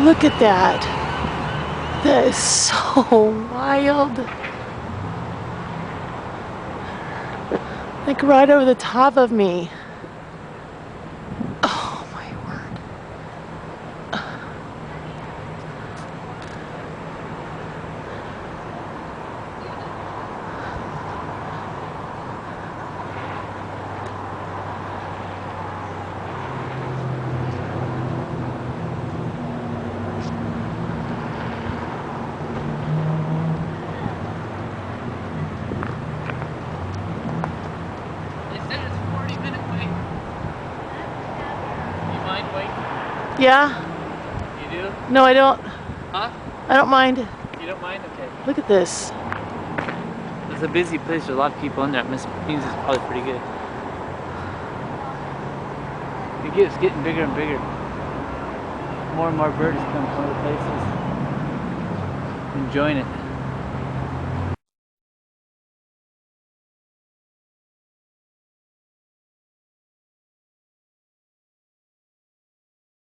Look at that. That is so wild. Like right over the top of me. Oh my word. Yeah? You do? No, I don't. Huh? I don't mind. You don't mind? Okay. Look at this. It's a busy place. There's a lot of people in there. It means it's probably pretty good. It's getting bigger and bigger. More and more birds come from other places. Enjoying it.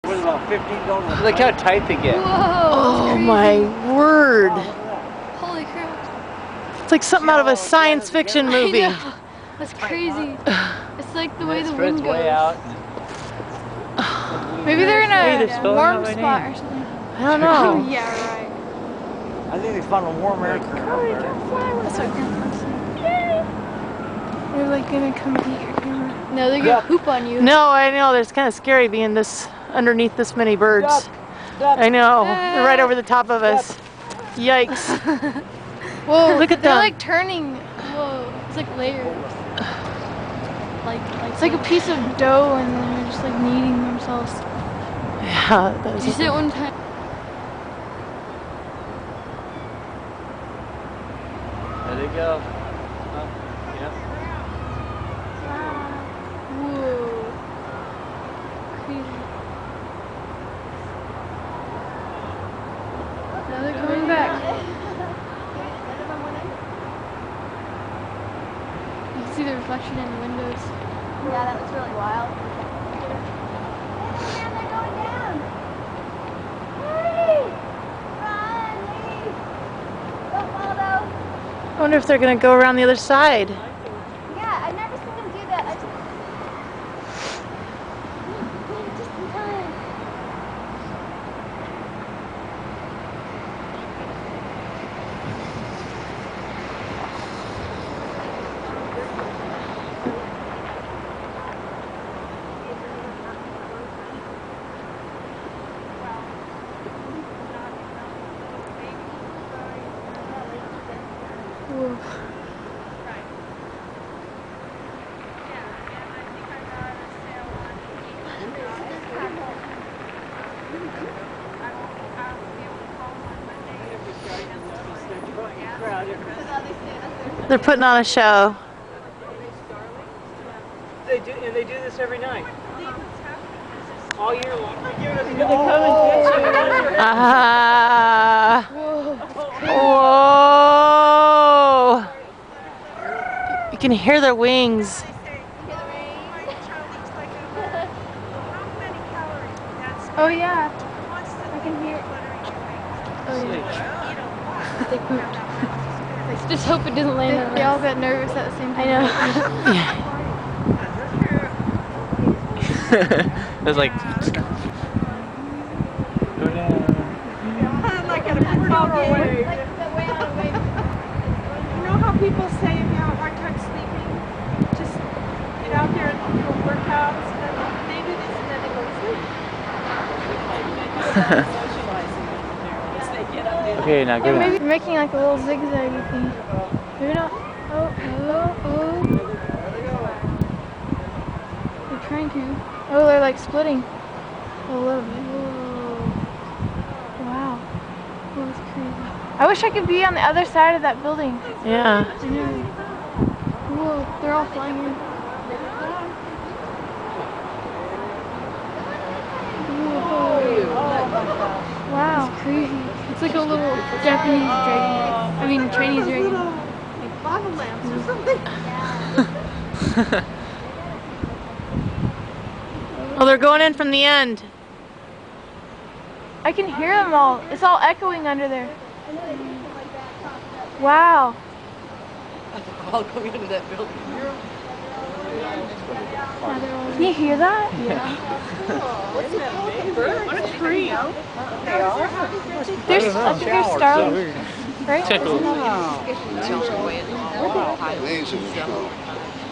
About $15. Look how tight they get. Whoa! Oh my word. Holy crap. It's like something out of a science fiction movie. I know. That's crazy. It's like the way the spreads wind goes. way out. Maybe they're in Maybe a they're spelling warm out my spot name. or something. I don't know. Yeah, right. I think they found a warm air current. That's what grandpa's saying. They're like gonna come eat your camera. No, they're gonna poop on you. No, I know. It's kind of scary being this underneath this many birds. I know. They're right over the top of us. Yikes. Whoa, Look at they're them. like turning. Whoa, it's like layers. It's like a piece of dough and then they're just like kneading themselves. Yeah. Did you see it one time? There they go. Yep. Whoa. Crazy. Now they're coming back. You can see the reflection in the windows. Yeah, that was really wild. Hey, man, they're going down. Hey! Run, leave. Don't follow. I wonder if they're going to go around the other side. Yeah, I've never seen them do that. Just in time. Whoa. They're putting on a show. They do, and they do this every night. All year long. Whoa! You can hear their wings. Oh yeah. I can hear it. Oh yeah. They pooped. Just hope it doesn't land on us. They all got nervous at the same time. I know. It was like. Go down. Like at a football game. You know how people say if you have a hard time sleeping, just get out there and do workouts, and they do this and then they go to sleep. Okay, now go Yeah, down. maybe they're making like a little zigzag thing. Maybe not. Oh, hello, oh. They're trying to. Oh, they're like splitting a little bit. Whoa. Wow. That was crazy. I wish I could be on the other side of that building. Yeah. I know. Whoa, they're all flying in. Whoa. Wow. That's crazy. It's like a little Japanese dragon. I mean, Chinese dragon. Lava lamps or something. Oh, they're going in from the end. I can hear them all. It's all echoing under there. Wow. I'll go into that building. Can you hear that? Yeah. What a tree. There's, I think there's Starlings, right?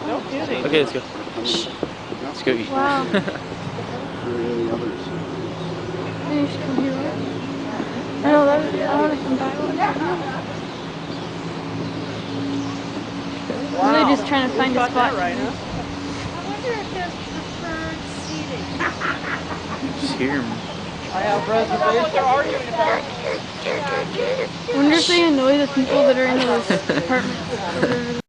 No kidding. Okay, let's go. Let's go eat. Wow. Maybe you should come here, right? I know, I want to come back. I'm really just trying to find a spot. Right, huh? I wonder if there's preferred seating. Just hear him. I have reservations. They're arguing about it. I wonder if they annoy the people that are in those apartments.